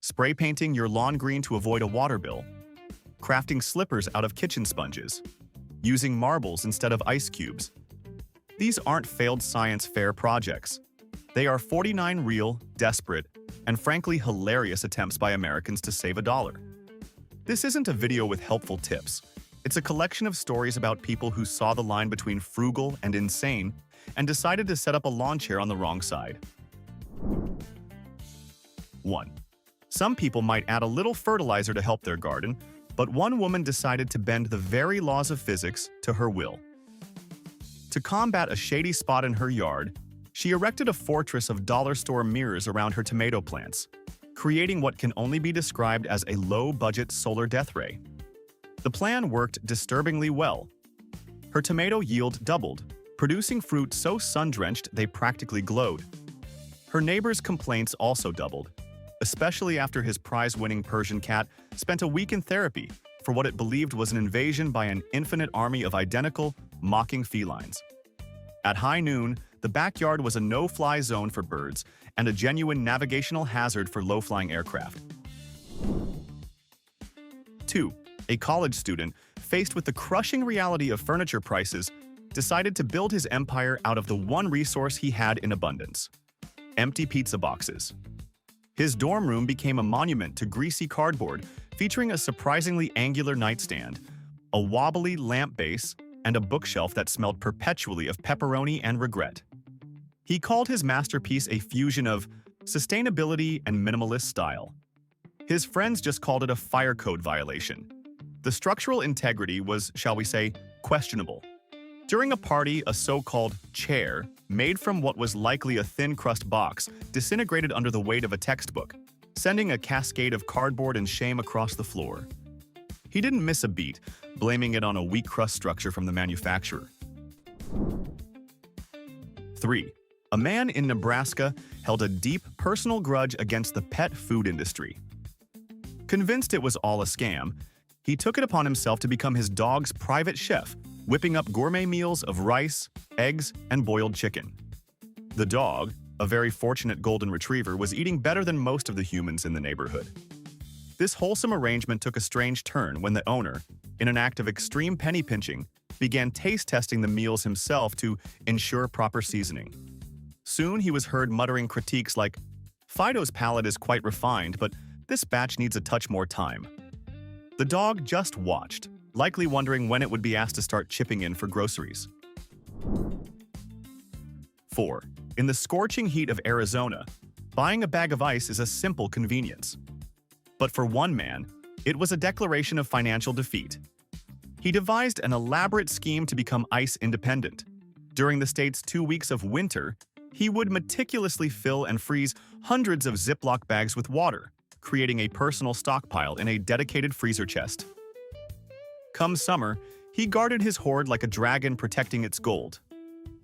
spray painting your lawn green to avoid a water bill, crafting slippers out of kitchen sponges, using marbles instead of ice cubes. These aren't failed science fair projects. They are 49 real, desperate, and frankly hilarious attempts by Americans to save a dollar. This isn't a video with helpful tips. It's a collection of stories about people who saw the line between frugal and insane and decided to set up a lawn chair on the wrong side. 1. Some people might add a little fertilizer to help their garden, but one woman decided to bend the very laws of physics to her will. To combat a shady spot in her yard, she erected a fortress of dollar store mirrors around her tomato plants, creating what can only be described as a low-budget solar death ray. The plan worked disturbingly well. Her tomato yield doubled, producing fruit so sun-drenched they practically glowed. Her neighbor's complaints also doubled, especially after his prize-winning Persian cat spent a week in therapy for what it believed was an invasion by an infinite army of identical, mocking felines. At high noon, the backyard was a no-fly zone for birds and a genuine navigational hazard for low-flying aircraft. 2. A college student, faced with the crushing reality of furniture prices, decided to build his empire out of the one resource he had in abundance: empty pizza boxes. His dorm room became a monument to greasy cardboard, featuring a surprisingly angular nightstand, a wobbly lamp base, and a bookshelf that smelled perpetually of pepperoni and regret. He called his masterpiece a fusion of sustainability and minimalist style. His friends just called it a fire code violation. The structural integrity was, shall we say, questionable. During a party, a so-called chair, made from what was likely a thin crust box, disintegrated under the weight of a textbook, sending a cascade of cardboard and shame across the floor. He didn't miss a beat, blaming it on a weak crust structure from the manufacturer. 3. A man in Nebraska held a deep personal grudge against the pet food industry. Convinced it was all a scam, he took it upon himself to become his dog's private chef, whipping up gourmet meals of rice, eggs, and boiled chicken. The dog, a very fortunate golden retriever, was eating better than most of the humans in the neighborhood. This wholesome arrangement took a strange turn when the owner, in an act of extreme penny pinching, began taste testing the meals himself to ensure proper seasoning. Soon he was heard muttering critiques like, "Fido's palate is quite refined, but this batch needs a touch more time." The dog just watched, likely wondering when it would be asked to start chipping in for groceries. 4. In the scorching heat of Arizona, buying a bag of ice is a simple convenience. But for one man, it was a declaration of financial defeat. He devised an elaborate scheme to become ice independent. During the state's 2 weeks of winter, he would meticulously fill and freeze hundreds of Ziploc bags with water, creating a personal stockpile in a dedicated freezer chest. Come summer, he guarded his hoard like a dragon protecting its gold.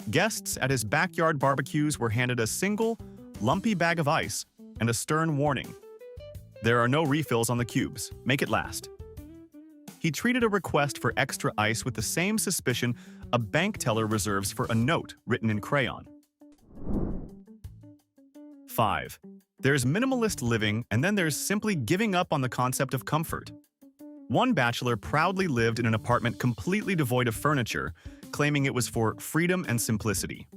Guests at his backyard barbecues were handed a single, lumpy bag of ice and a stern warning: "There are no refills on the cubes. Make it last." He treated a request for extra ice with the same suspicion a bank teller reserves for a note written in crayon. 5. There's minimalist living, and then there's simply giving up on the concept of comfort. One bachelor proudly lived in an apartment completely devoid of furniture, claiming it was for freedom and simplicity.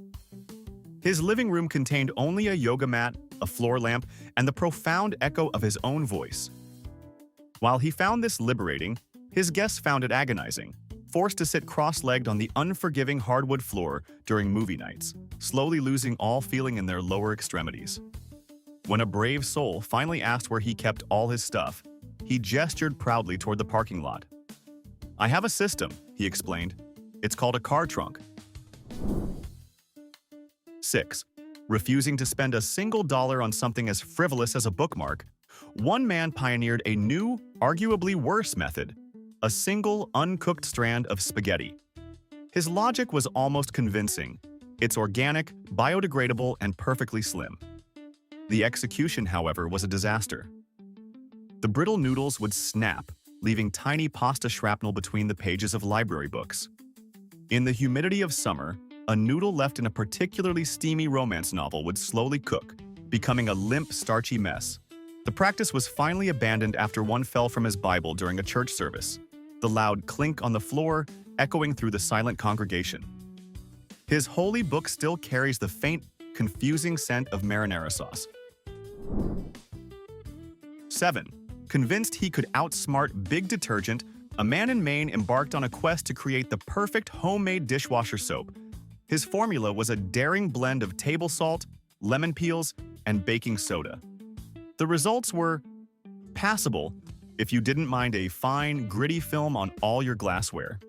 His living room contained only a yoga mat, a floor lamp, and the profound echo of his own voice. While he found this liberating, his guests found it agonizing, forced to sit cross-legged on the unforgiving hardwood floor during movie nights, slowly losing all feeling in their lower extremities. When a brave soul finally asked where he kept all his stuff, he gestured proudly toward the parking lot. "I have a system," he explained. "It's called a car trunk." 6. Refusing to spend a single dollar on something as frivolous as a bookmark, one man pioneered a new, arguably worse method: a single, uncooked strand of spaghetti. His logic was almost convincing. It's organic, biodegradable, and perfectly slim. The execution, however, was a disaster. The brittle noodles would snap, leaving tiny pasta shrapnel between the pages of library books. In the humidity of summer, a noodle left in a particularly steamy romance novel would slowly cook, becoming a limp, starchy mess. The practice was finally abandoned after one fell from his Bible during a church service, the loud clink on the floor echoing through the silent congregation. His holy book still carries the faint, confusing scent of marinara sauce. 7. Convinced he could outsmart Big Detergent, a man in Maine embarked on a quest to create the perfect homemade dishwasher soap. His formula was a daring blend of table salt, lemon peels, and baking soda. The results were passable if you didn't mind a fine, gritty film on all your glassware.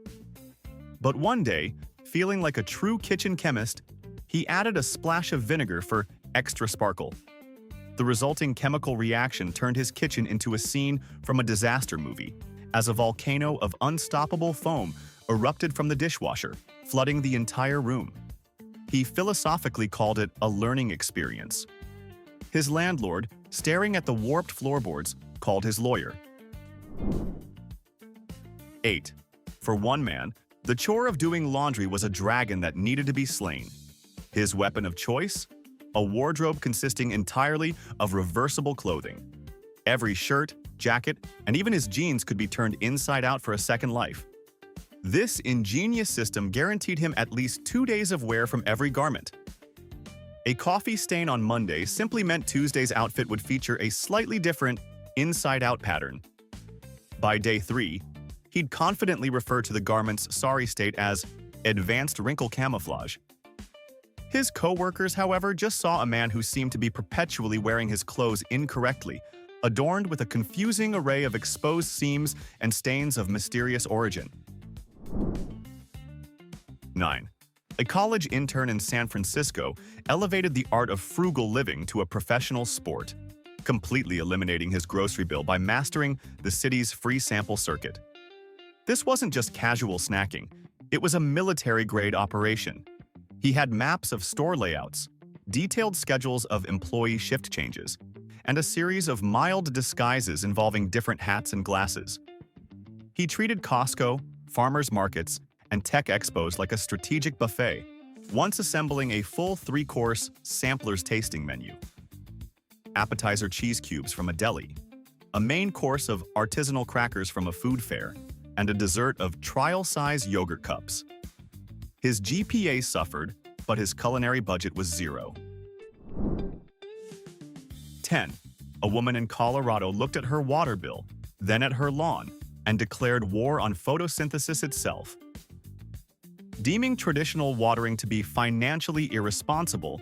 But one day, feeling like a true kitchen chemist, he added a splash of vinegar for extra sparkle. The resulting chemical reaction turned his kitchen into a scene from a disaster movie, as a volcano of unstoppable foam erupted from the dishwasher, flooding the entire room. He philosophically called it a learning experience. His landlord, staring at the warped floorboards, called his lawyer. 8. For one man, the chore of doing laundry was a dragon that needed to be slain. His weapon of choice? A wardrobe consisting entirely of reversible clothing. Every shirt, jacket, and even his jeans could be turned inside out for a second life. This ingenious system guaranteed him at least 2 days of wear from every garment. A coffee stain on Monday simply meant Tuesday's outfit would feature a slightly different inside-out pattern. By day 3, he'd confidently refer to the garment's sorry state as advanced wrinkle camouflage. His co-workers, however, just saw a man who seemed to be perpetually wearing his clothes incorrectly, adorned with a confusing array of exposed seams and stains of mysterious origin. 9. A college intern in San Francisco elevated the art of frugal living to a professional sport, completely eliminating his grocery bill by mastering the city's free sample circuit. This wasn't just casual snacking, it was a military-grade operation. He had maps of store layouts, detailed schedules of employee shift changes, and a series of mild disguises involving different hats and glasses. He treated Costco, farmers markets, and tech expos like a strategic buffet, once assembling a full 3-course sampler's tasting menu. Appetizer cheese cubes from a deli, a main course of artisanal crackers from a food fair, and a dessert of trial-size yogurt cups. His GPA suffered, but his culinary budget was 0. 10. A woman in Colorado looked at her water bill, then at her lawn, and declared war on photosynthesis itself. Deeming traditional watering to be financially irresponsible,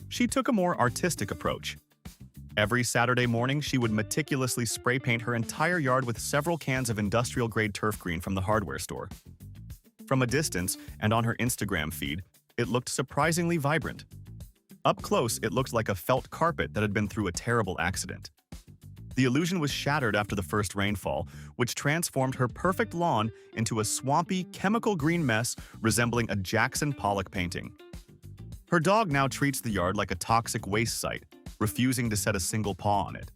she took a more artistic approach. Every Saturday morning, she would meticulously spray paint her entire yard with several cans of industrial-grade turf green from the hardware store. From a distance and on her Instagram feed, it looked surprisingly vibrant. Up close, it looked like a felt carpet that had been through a terrible accident. The illusion was shattered after the first rainfall, which transformed her perfect lawn into a swampy, chemical green mess resembling a Jackson Pollock painting. Her dog now treats the yard like a toxic waste site, refusing to set a single paw on it.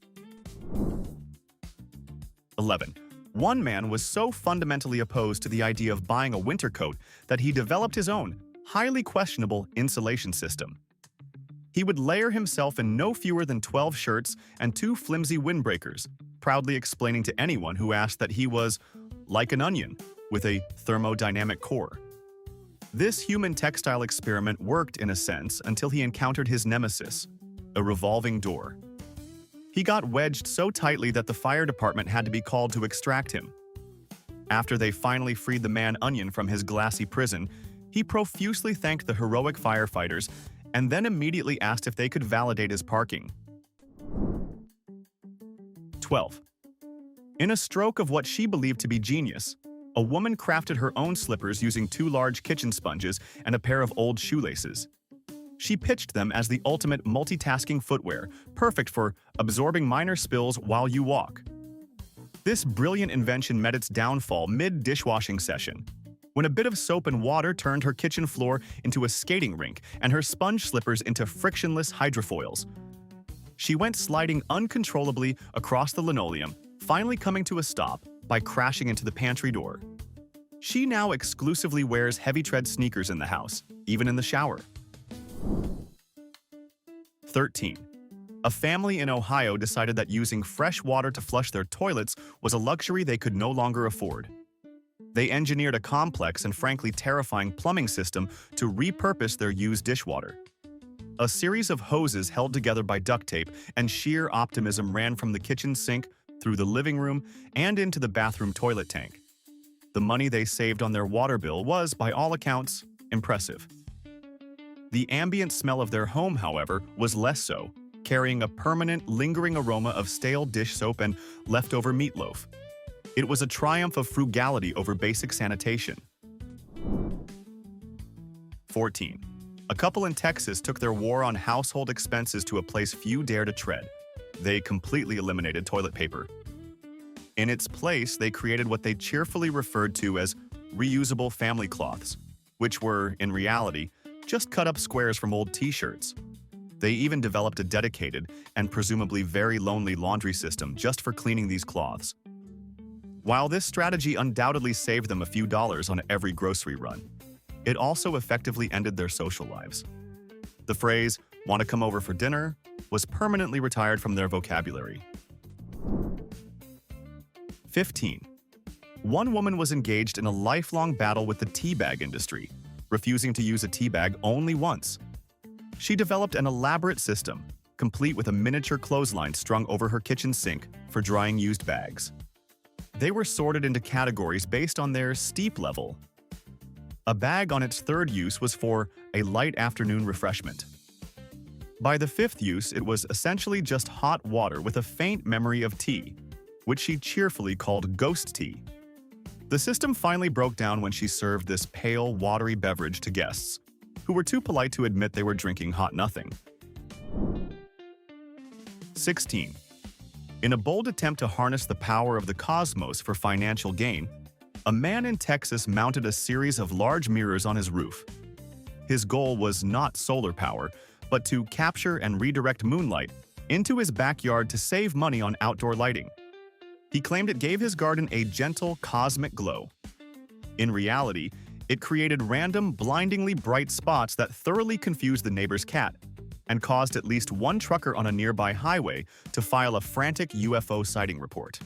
11. One man was so fundamentally opposed to the idea of buying a winter coat that he developed his own, highly questionable insulation system. He would layer himself in no fewer than 12 shirts and 2 flimsy windbreakers, proudly explaining to anyone who asked that he was like an onion with a thermodynamic core. This human textile experiment worked in a sense until he encountered his nemesis, a revolving door. He got wedged so tightly that the fire department had to be called to extract him. After they finally freed the man Onion from his glassy prison, he profusely thanked the heroic firefighters and then immediately asked if they could validate his parking. 12. In a stroke of what she believed to be genius, a woman crafted her own slippers using 2 large kitchen sponges and a pair of old shoelaces. She pitched them as the ultimate multitasking footwear, perfect for absorbing minor spills while you walk. This brilliant invention met its downfall mid-dishwashing session, when a bit of soap and water turned her kitchen floor into a skating rink and her sponge slippers into frictionless hydrofoils. She went sliding uncontrollably across the linoleum, finally coming to a stop by crashing into the pantry door. She now exclusively wears heavy-tread sneakers in the house, even in the shower. 13. A family in Ohio decided that using fresh water to flush their toilets was a luxury they could no longer afford. They engineered a complex and frankly terrifying plumbing system to repurpose their used dishwater. A series of hoses held together by duct tape and sheer optimism ran from the kitchen sink through the living room and into the bathroom toilet tank. The money they saved on their water bill was, by all accounts, impressive. The ambient smell of their home, however, was less so, carrying a permanent, lingering aroma of stale dish soap and leftover meatloaf. It was a triumph of frugality over basic sanitation. 14. A couple in Texas took their war on household expenses to a place few dare to tread. They completely eliminated toilet paper. In its place, they created what they cheerfully referred to as reusable family cloths, which were, in reality, just cut up squares from old t-shirts. They even developed a dedicated and presumably very lonely laundry system just for cleaning these cloths. While this strategy undoubtedly saved them a few dollars on every grocery run, it also effectively ended their social lives. The phrase, "Want to come over for dinner?" was permanently retired from their vocabulary. 15. One woman was engaged in a lifelong battle with the tea bag industry, refusing to use a tea bag only once. She developed an elaborate system, complete with a miniature clothesline strung over her kitchen sink for drying used bags. They were sorted into categories based on their steep level. A bag on its third use was for a light afternoon refreshment. By the fifth use, it was essentially just hot water with a faint memory of tea, which she cheerfully called ghost tea. The system finally broke down when she served this pale, watery beverage to guests, who were too polite to admit they were drinking hot nothing. 16. In a bold attempt to harness the power of the cosmos for financial gain, a man in Texas mounted a series of large mirrors on his roof. His goal was not solar power, but to capture and redirect moonlight into his backyard to save money on outdoor lighting. He claimed it gave his garden a gentle, cosmic glow. In reality, it created random, blindingly bright spots that thoroughly confused the neighbor's cat and caused at least one trucker on a nearby highway to file a frantic UFO sighting report.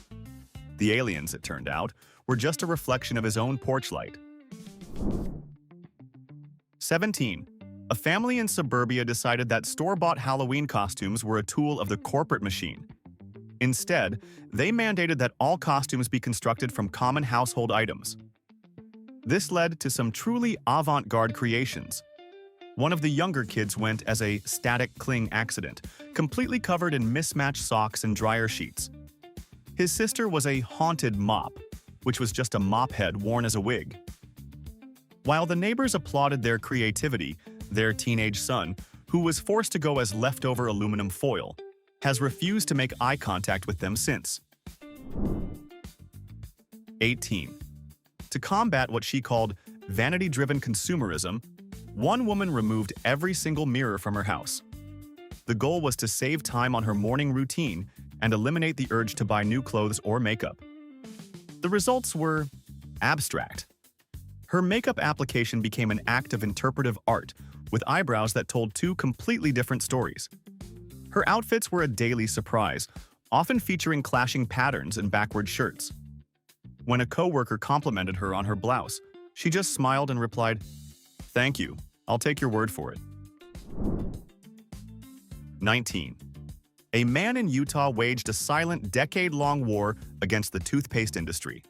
The aliens, it turned out, were just a reflection of his own porch light. 17. A family in suburbia decided that store-bought Halloween costumes were a tool of the corporate machine. Instead, they mandated that all costumes be constructed from common household items. This led to some truly avant-garde creations. One of the younger kids went as a static cling accident, completely covered in mismatched socks and dryer sheets. His sister was a haunted mop, which was just a mop head worn as a wig. While the neighbors applauded their creativity, their teenage son, who was forced to go as leftover aluminum foil, has refused to make eye contact with them since. 18. To combat what she called vanity-driven consumerism, one woman removed every single mirror from her house. The goal was to save time on her morning routine and eliminate the urge to buy new clothes or makeup. The results were abstract. Her makeup application became an act of interpretive art, with eyebrows that told two completely different stories. Her outfits were a daily surprise, often featuring clashing patterns and backward shirts. When a coworker complimented her on her blouse, she just smiled and replied, "Thank you, I'll take your word for it." 19. A man in Utah waged a silent, decade-long war against the toothpaste industry.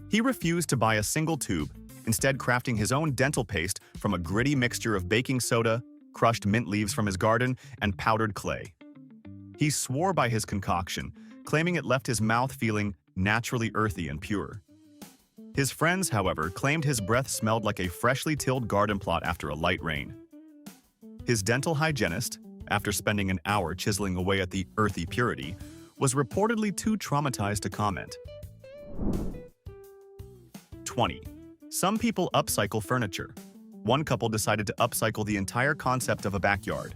He refused to buy a single tube, instead crafting his own dental paste from a gritty mixture of baking soda, crushed mint leaves from his garden, and powdered clay. He swore by his concoction, claiming it left his mouth feeling naturally earthy and pure. His friends, however, claimed his breath smelled like a freshly tilled garden plot after a light rain. His dental hygienist, after spending an hour chiseling away at the earthy purity, was reportedly too traumatized to comment. 20. Some people upcycle furniture. One couple decided to upcycle the entire concept of a backyard.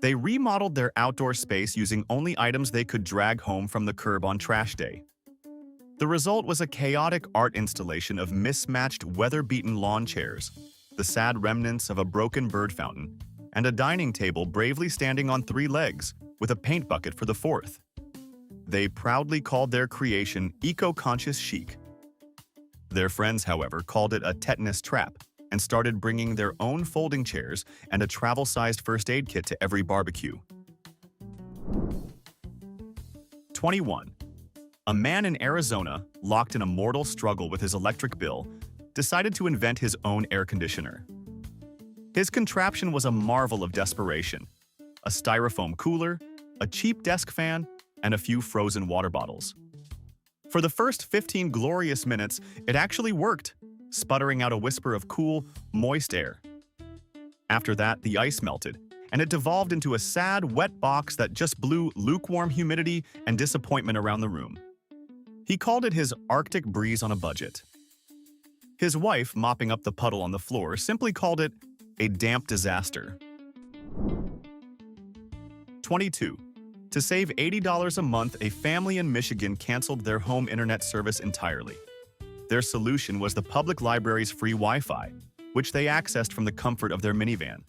They remodeled their outdoor space using only items they could drag home from the curb on trash day. The result was a chaotic art installation of mismatched, weather-beaten lawn chairs, the sad remnants of a broken bird fountain, and a dining table bravely standing on 3 legs, with a paint bucket for the 4th. They proudly called their creation eco-conscious chic. Their friends, however, called it a tetanus trap and started bringing their own folding chairs and a travel-sized first aid kit to every barbecue. 21. A man in Arizona, locked in a mortal struggle with his electric bill, decided to invent his own air conditioner. His contraption was a marvel of desperation: a styrofoam cooler, a cheap desk fan, and a few frozen water bottles. For the first 15 glorious minutes, it actually worked, sputtering out a whisper of cool, moist air. After that, the ice melted, and it devolved into a sad, wet box that just blew lukewarm humidity and disappointment around the room. He called it his Arctic breeze on a budget. His wife, mopping up the puddle on the floor, simply called it a damp disaster. 22. To save $80 a month, a family in Michigan canceled their home internet service entirely. Their solution was the public library's free Wi-Fi, which they accessed from the comfort of their minivan.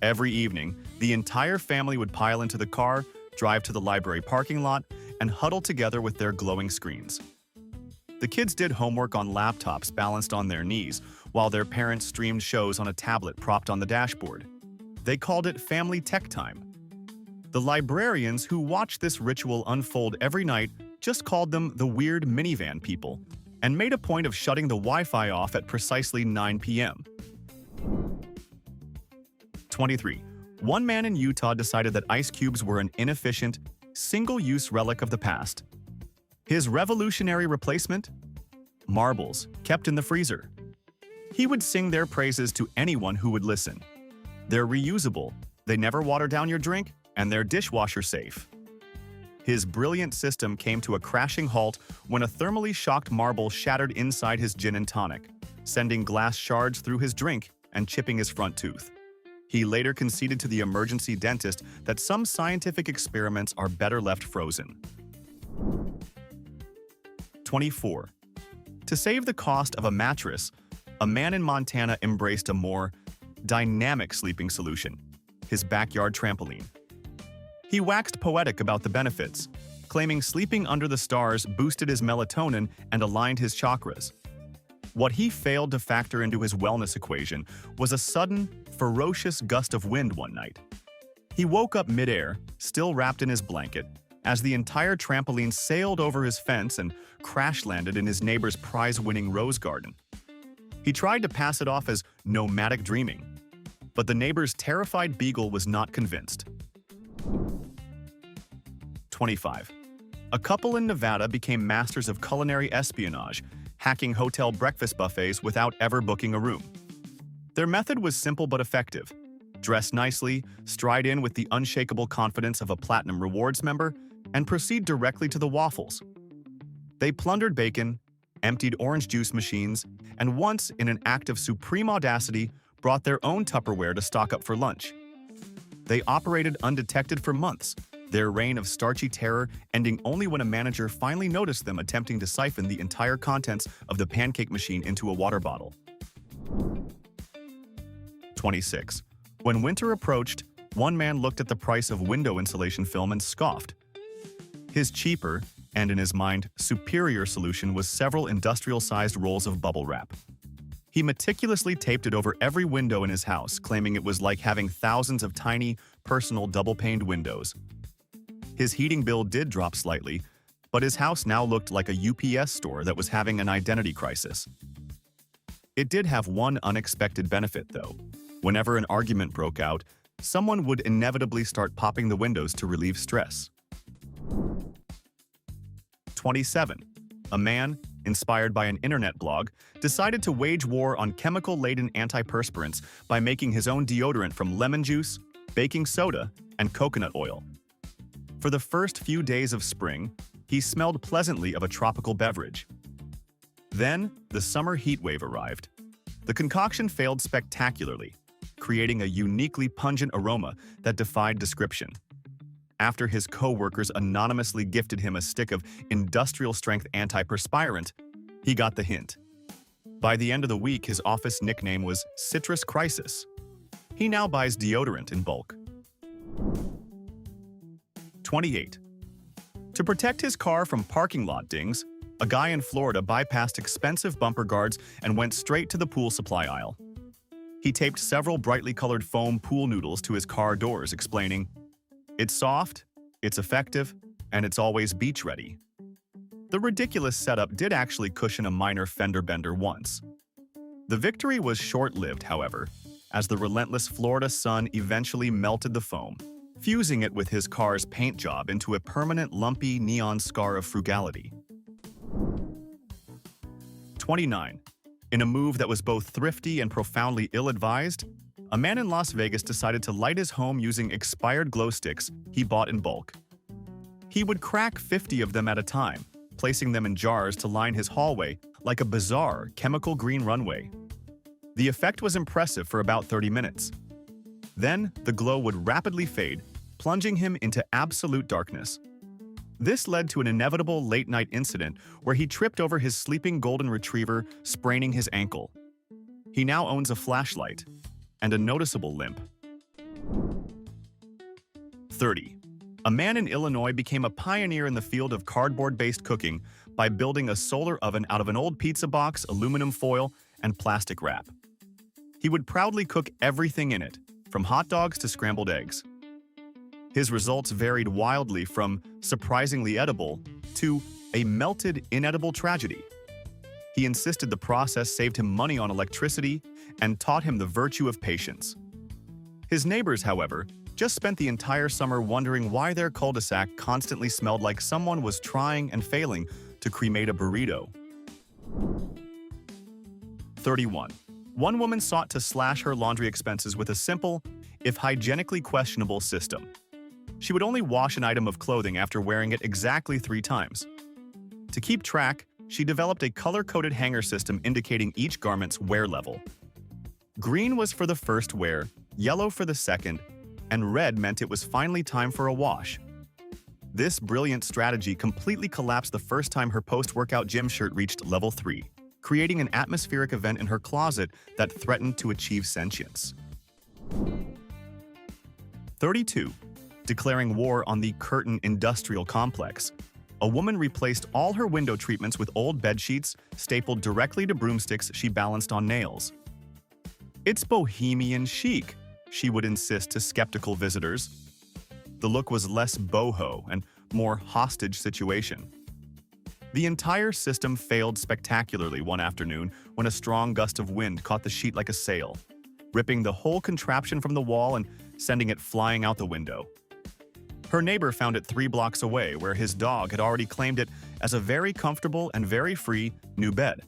Every evening, the entire family would pile into the car, drive to the library parking lot, and huddle together with their glowing screens. The kids did homework on laptops balanced on their knees, while their parents streamed shows on a tablet propped on the dashboard. They called it family tech time. The librarians who watched this ritual unfold every night just called them the weird minivan people, and made a point of shutting the Wi-Fi off at precisely 9 p.m. 23. One man in Utah decided that ice cubes were an inefficient, single-use relic of the past. His revolutionary replacement? Marbles, kept in the freezer. He would sing their praises to anyone who would listen. They're reusable, they never water down your drink, and they're dishwasher safe. His brilliant system came to a crashing halt when a thermally shocked marble shattered inside his gin and tonic, sending glass shards through his drink and chipping his front tooth. He later conceded to the emergency dentist that some scientific experiments are better left frozen. 24. To save the cost of a mattress, a man in Montana embraced a more dynamic sleeping solution: his backyard trampoline. He waxed poetic about the benefits, claiming sleeping under the stars boosted his melatonin and aligned his chakras. What he failed to factor into his wellness equation was a sudden, ferocious gust of wind one night. He woke up midair, still wrapped in his blanket, as the entire trampoline sailed over his fence and crash-landed in his neighbor's prize-winning rose garden. He tried to pass it off as nomadic dreaming, but the neighbor's terrified beagle was not convinced. 25. A couple in Nevada became masters of culinary espionage, hacking hotel breakfast buffets without ever booking a room. Their method was simple but effective: dress nicely, stride in with the unshakable confidence of a Platinum Rewards member, and proceed directly to the waffles. They plundered bacon, emptied orange juice machines, and once, in an act of supreme audacity, brought their own Tupperware to stock up for lunch. They operated undetected for months, their reign of starchy terror ending only when a manager finally noticed them attempting to siphon the entire contents of the pancake machine into a water bottle. 26. When winter approached, one man looked at the price of window insulation film and scoffed. His cheaper, and in his mind, superior solution was several industrial-sized rolls of bubble wrap. He meticulously taped it over every window in his house, claiming it was like having thousands of tiny, personal double-paned windows. His heating bill did drop slightly, but his house now looked like a UPS store that was having an identity crisis. It did have one unexpected benefit, though. Whenever an argument broke out, someone would inevitably start popping the windows to relieve stress. 27. A man, inspired by an internet blog, decided to wage war on chemical-laden antiperspirants by making his own deodorant from lemon juice, baking soda, and coconut oil. For the first few days of spring, he smelled pleasantly of a tropical beverage. Then, the summer heat wave arrived. The concoction failed spectacularly, creating a uniquely pungent aroma that defied description. After his co-workers anonymously gifted him a stick of industrial-strength antiperspirant, he got the hint. By the end of the week, his office nickname was Citrus Crisis. He now buys deodorant in bulk. 28. To protect his car from parking lot dings, a guy in Florida bypassed expensive bumper guards and went straight to the pool supply aisle. He taped several brightly colored foam pool noodles to his car doors, explaining, "It's soft, it's effective, and it's always beach-ready." The ridiculous setup did actually cushion a minor fender bender once. The victory was short-lived, however, as the relentless Florida sun eventually melted the foam, fusing it with his car's paint job into a permanent lumpy neon scar of frugality. 29. In a move that was both thrifty and profoundly ill-advised, a man in Las Vegas decided to light his home using expired glow sticks he bought in bulk. He would crack 50 of them at a time, placing them in jars to line his hallway like a bizarre chemical green runway. The effect was impressive for about 30 minutes. Then, the glow would rapidly fade, plunging him into absolute darkness. This led to an inevitable late-night incident where he tripped over his sleeping golden retriever, spraining his ankle. He now owns a flashlight and a noticeable limp. 30. A man in Illinois became a pioneer in the field of cardboard-based cooking by building a solar oven out of an old pizza box, aluminum foil, and plastic wrap. He would proudly cook everything in it, from hot dogs to scrambled eggs. His results varied wildly from surprisingly edible to a melted, inedible tragedy. He insisted the process saved him money on electricity and taught him the virtue of patience. His neighbors, however, just spent the entire summer wondering why their cul-de-sac constantly smelled like someone was trying and failing to cremate a burrito. 31. One woman sought to slash her laundry expenses with a simple, if hygienically questionable, system. She would only wash an item of clothing after wearing it exactly 3 times. To keep track, she developed a color-coded hanger system indicating each garment's wear level. Green was for the first wear, yellow for the second, and red meant it was finally time for a wash. This brilliant strategy completely collapsed the first time her post-workout gym shirt reached level 3, creating an atmospheric event in her closet that threatened to achieve sentience. 32. Declaring war on the curtain industrial complex, a woman replaced all her window treatments with old bedsheets stapled directly to broomsticks she balanced on nails. "It's bohemian chic," she would insist to skeptical visitors. The look was less boho and more hostage situation. The entire system failed spectacularly one afternoon when a strong gust of wind caught the sheet like a sail, ripping the whole contraption from the wall and sending it flying out the window. Her neighbor found it 3 blocks away, where his dog had already claimed it as a very comfortable and very free new bed.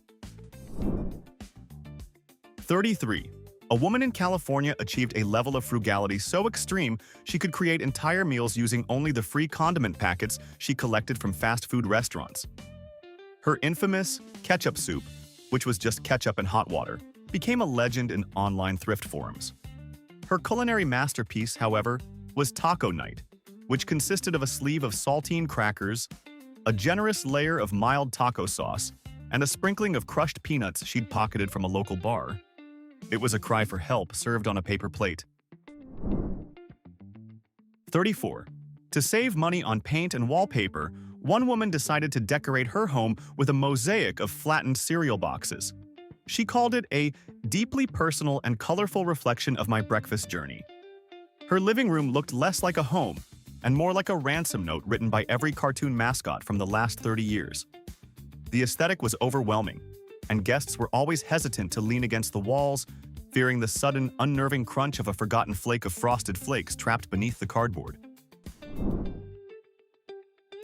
33. A woman in California achieved a level of frugality so extreme she could create entire meals using only the free condiment packets she collected from fast food restaurants. Her infamous ketchup soup, which was just ketchup and hot water, became a legend in online thrift forums. Her culinary masterpiece, however, was Taco Night, which consisted of a sleeve of saltine crackers, a generous layer of mild taco sauce, and a sprinkling of crushed peanuts she'd pocketed from a local bar. It was a cry for help served on a paper plate. 34. To save money on paint and wallpaper, one woman decided to decorate her home with a mosaic of flattened cereal boxes. She called it a deeply personal and colorful reflection of my breakfast journey. Her living room looked less like a home and more like a ransom note written by every cartoon mascot from the last 30 years. The aesthetic was overwhelming, and guests were always hesitant to lean against the walls, fearing the sudden, unnerving crunch of a forgotten flake of frosted flakes trapped beneath the cardboard.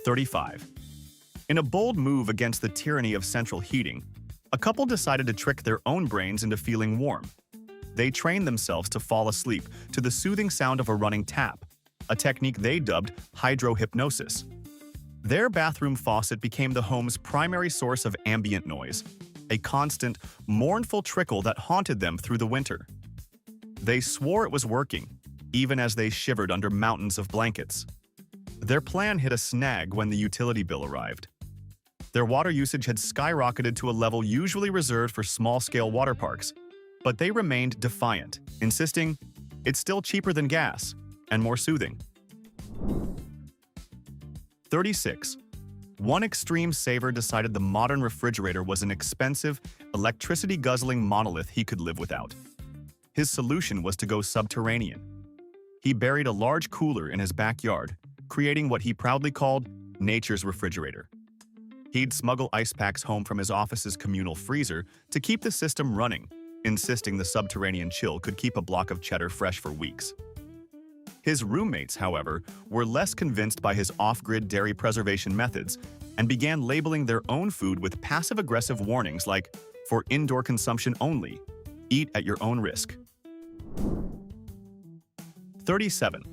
35. In a bold move against the tyranny of central heating, a couple decided to trick their own brains into feeling warm. They trained themselves to fall asleep to the soothing sound of a running tap, a technique they dubbed hydrohypnosis. Their bathroom faucet became the home's primary source of ambient noise, a constant, mournful trickle that haunted them through the winter. They swore it was working, even as they shivered under mountains of blankets. Their plan hit a snag when the utility bill arrived. Their water usage had skyrocketed to a level usually reserved for small-scale water parks, but they remained defiant, insisting, It's still cheaper than gas and more soothing. 36. One extreme saver decided the modern refrigerator was an expensive, electricity-guzzling monolith he could live without. His solution was to go subterranean. He buried a large cooler in his backyard, creating what he proudly called nature's refrigerator. He'd smuggle ice packs home from his office's communal freezer to keep the system running, insisting the subterranean chill could keep a block of cheddar fresh for weeks. His roommates, however, were less convinced by his off-grid dairy preservation methods and began labeling their own food with passive-aggressive warnings like, "For indoor consumption only. Eat at your own risk." 37.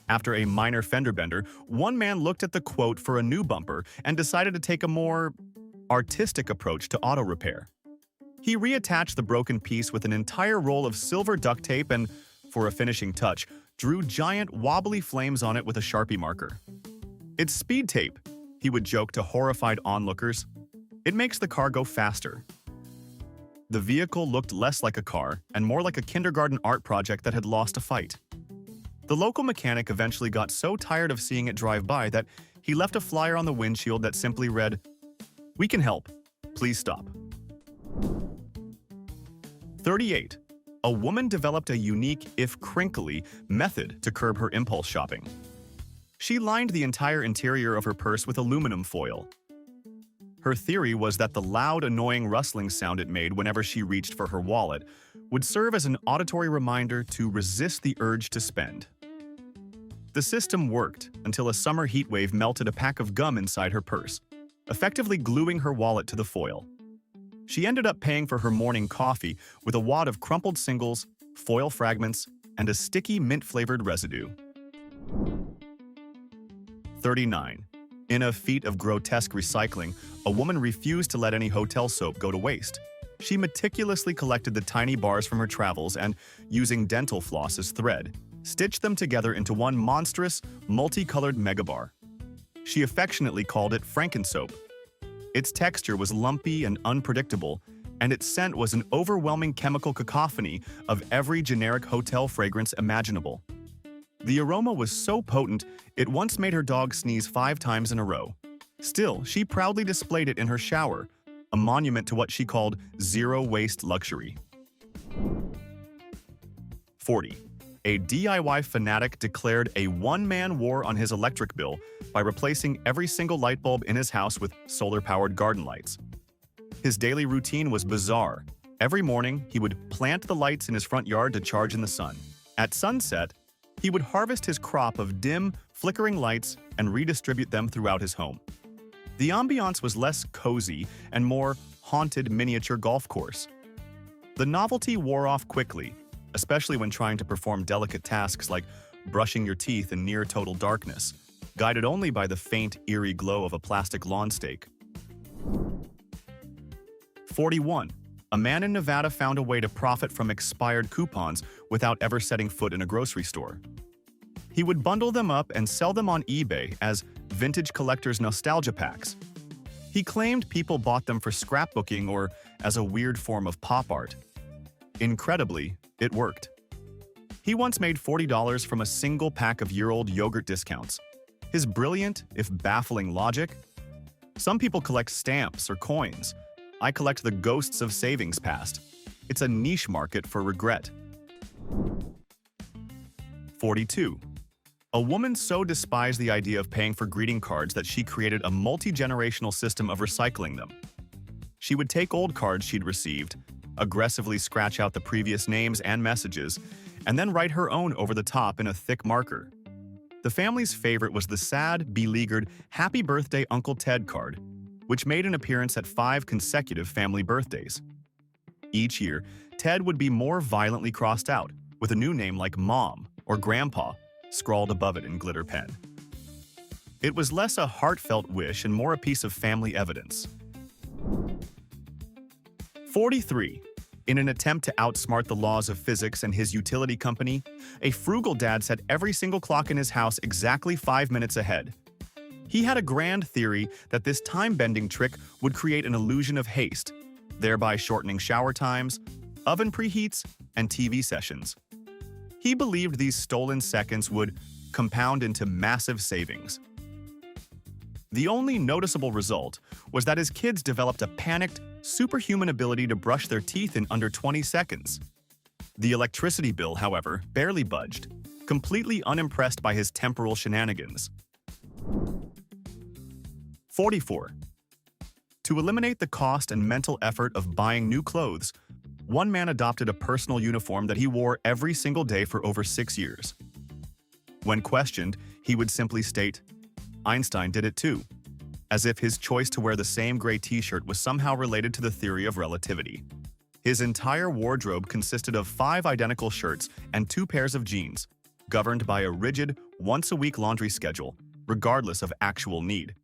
After a minor fender bender, one man looked at the quote for a new bumper and decided to take a more artistic approach to auto repair. He reattached the broken piece with an entire roll of silver duct tape and, for a finishing touch, drew giant wobbly flames on it with a Sharpie marker. "It's speed tape," he would joke to horrified onlookers. "It makes the car go faster." The vehicle looked less like a car and more like a kindergarten art project that had lost a fight. The local mechanic eventually got so tired of seeing it drive by that he left a flyer on the windshield that simply read, "We can help. Please stop." 38. A woman developed a unique, if crinkly, method to curb her impulse shopping. She lined the entire interior of her purse with aluminum foil. Her theory was that the loud, annoying rustling sound it made whenever she reached for her wallet would serve as an auditory reminder to resist the urge to spend. The system worked until a summer heatwave melted a pack of gum inside her purse, effectively gluing her wallet to the foil. She ended up paying for her morning coffee with a wad of crumpled singles, foil fragments, and a sticky mint-flavored residue. 39. In a feat of grotesque recycling, a woman refused to let any hotel soap go to waste. She meticulously collected the tiny bars from her travels and, using dental floss as thread, stitched them together into one monstrous, multicolored megabar. She affectionately called it Frankensoap. Its texture was lumpy and unpredictable, and its scent was an overwhelming chemical cacophony of every generic hotel fragrance imaginable. The aroma was so potent, it once made her dog sneeze 5 times in a row. Still, she proudly displayed it in her shower, a monument to what she called zero-waste luxury. 40. A DIY fanatic declared a one-man war on his electric bill by replacing every single light bulb in his house with solar-powered garden lights. His daily routine was bizarre. Every morning, he would plant the lights in his front yard to charge in the sun. At sunset, he would harvest his crop of dim, flickering lights and redistribute them throughout his home. The ambiance was less cozy and more haunted miniature golf course. The novelty wore off quickly, especially when trying to perform delicate tasks like brushing your teeth in near-total darkness, guided only by the faint, eerie glow of a plastic lawn stake. 41. A man in Nevada found a way to profit from expired coupons without ever setting foot in a grocery store. He would bundle them up and sell them on eBay as vintage collector's nostalgia packs. He claimed people bought them for scrapbooking or as a weird form of pop art. Incredibly, it worked. He once made $40 from a single pack of year-old yogurt discounts. His brilliant, if baffling logic? Some people collect stamps or coins. I collect the ghosts of savings past. It's a niche market for regret. 42. A woman so despised the idea of paying for greeting cards that she created a multi-generational system of recycling them. She would take old cards she'd received, aggressively scratch out the previous names and messages, and then write her own over the top in a thick marker. The family's favorite was the sad, beleaguered "Happy Birthday, Uncle Ted" card, which made an appearance at 5 consecutive family birthdays. Each year, Ted would be more violently crossed out, with a new name like Mom or Grandpa scrawled above it in glitter pen. It was less a heartfelt wish and more a piece of family evidence. 43. In an attempt to outsmart the laws of physics and his utility company, a frugal dad set every single clock in his house exactly 5 minutes ahead. He had a grand theory that this time-bending trick would create an illusion of haste, thereby shortening shower times, oven preheats, and TV sessions. He believed these stolen seconds would compound into massive savings. The only noticeable result was that his kids developed a panicked, superhuman ability to brush their teeth in under 20 seconds. The electricity bill, however, barely budged, completely unimpressed by his temporal shenanigans. 44. To eliminate the cost and mental effort of buying new clothes, one man adopted a personal uniform that he wore every single day for over 6 years. When questioned, he would simply state, "Einstein did it too," as if his choice to wear the same gray t-shirt was somehow related to the theory of relativity. His entire wardrobe consisted of 5 identical shirts and 2 pairs of jeans, governed by a rigid, once-a-week laundry schedule, regardless of actual need.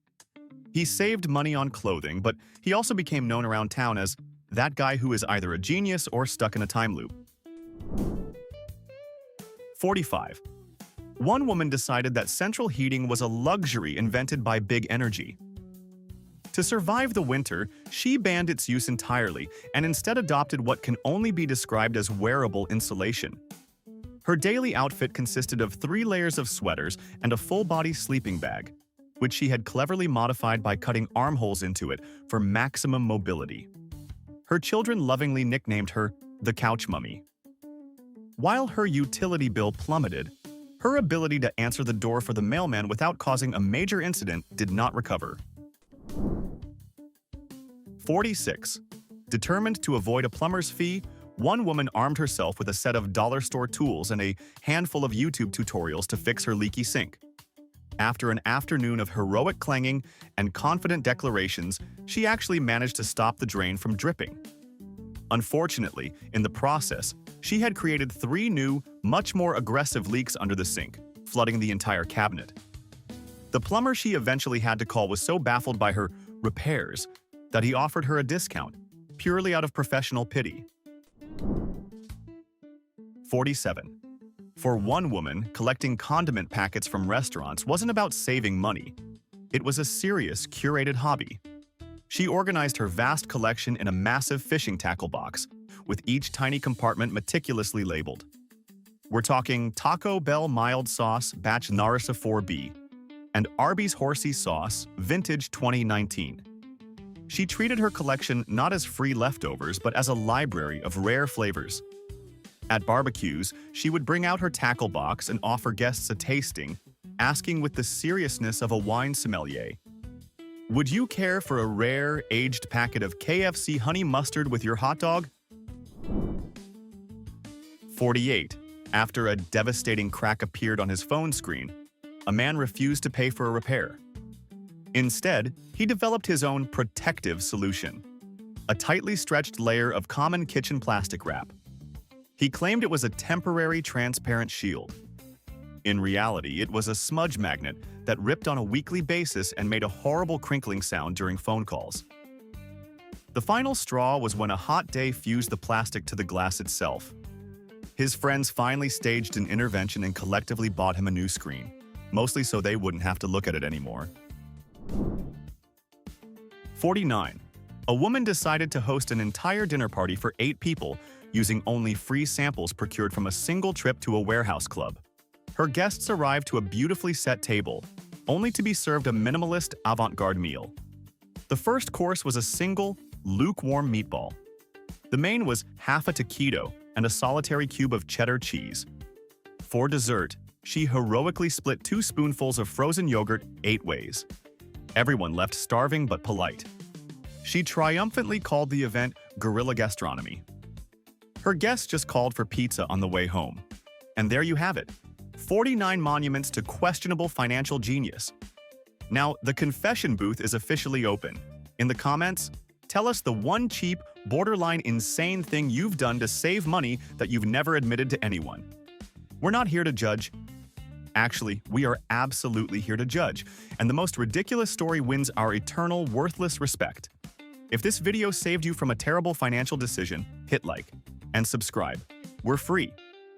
He saved money on clothing, but he also became known around town as that guy who is either a genius or stuck in a time loop. 45. One woman decided that central heating was a luxury invented by big energy. To survive the winter, she banned its use entirely and instead adopted what can only be described as wearable insulation. Her daily outfit consisted of 3 layers of sweaters and a full-body sleeping bag, which she had cleverly modified by cutting armholes into it for maximum mobility. Her children lovingly nicknamed her the Couch Mummy. While her utility bill plummeted, her ability to answer the door for the mailman without causing a major incident did not recover. 46. Determined to avoid a plumber's fee, one woman armed herself with a set of dollar store tools and a handful of YouTube tutorials to fix her leaky sink. After an afternoon of heroic clanging and confident declarations, she actually managed to stop the drain from dripping. Unfortunately, in the process, she had created 3 new, much more aggressive leaks under the sink, flooding the entire cabinet. The plumber she eventually had to call was so baffled by her repairs that he offered her a discount, purely out of professional pity. 47. For one woman, collecting condiment packets from restaurants wasn't about saving money. It was a serious, curated hobby. She organized her vast collection in a massive fishing tackle box, with each tiny compartment meticulously labeled. We're talking Taco Bell mild sauce batch Narissa 4B and Arby's horsey sauce vintage 2019. She treated her collection not as free leftovers but as a library of rare flavors. At barbecues, she would bring out her tackle box and offer guests a tasting, asking with the seriousness of a wine sommelier, "Would you care for a rare, aged packet of KFC honey mustard with your hot dog?" 48. After a devastating crack appeared on his phone screen, a man refused to pay for a repair. Instead, he developed his own protective solution, a tightly stretched layer of common kitchen plastic wrap. He claimed it was a temporary transparent shield. In reality, it was a smudge magnet that ripped on a weekly basis and made a horrible crinkling sound during phone calls. The final straw was when a hot day fused the plastic to the glass itself. His friends finally staged an intervention and collectively bought him a new screen, mostly so they wouldn't have to look at it anymore. 49. A woman decided to host an entire dinner party for 8 people using only free samples procured from a single trip to a warehouse club. Her guests arrived to a beautifully set table, only to be served a minimalist avant-garde meal. The first course was a single, lukewarm meatball. The main was half a taquito and a solitary cube of cheddar cheese. For dessert, she heroically split 2 spoonfuls of frozen yogurt 8 ways. Everyone left starving but polite. She triumphantly called the event guerrilla gastronomy. Her guests just called for pizza on the way home. And there you have it, 49 monuments to questionable financial genius. Now, the confession booth is officially open. In the comments, tell us the one cheap, borderline insane thing you've done to save money that you've never admitted to anyone. We're not here to judge. Actually, we are absolutely here to judge, and the most ridiculous story wins our eternal, worthless respect. If this video saved you from a terrible financial decision, hit like and subscribe. We're free.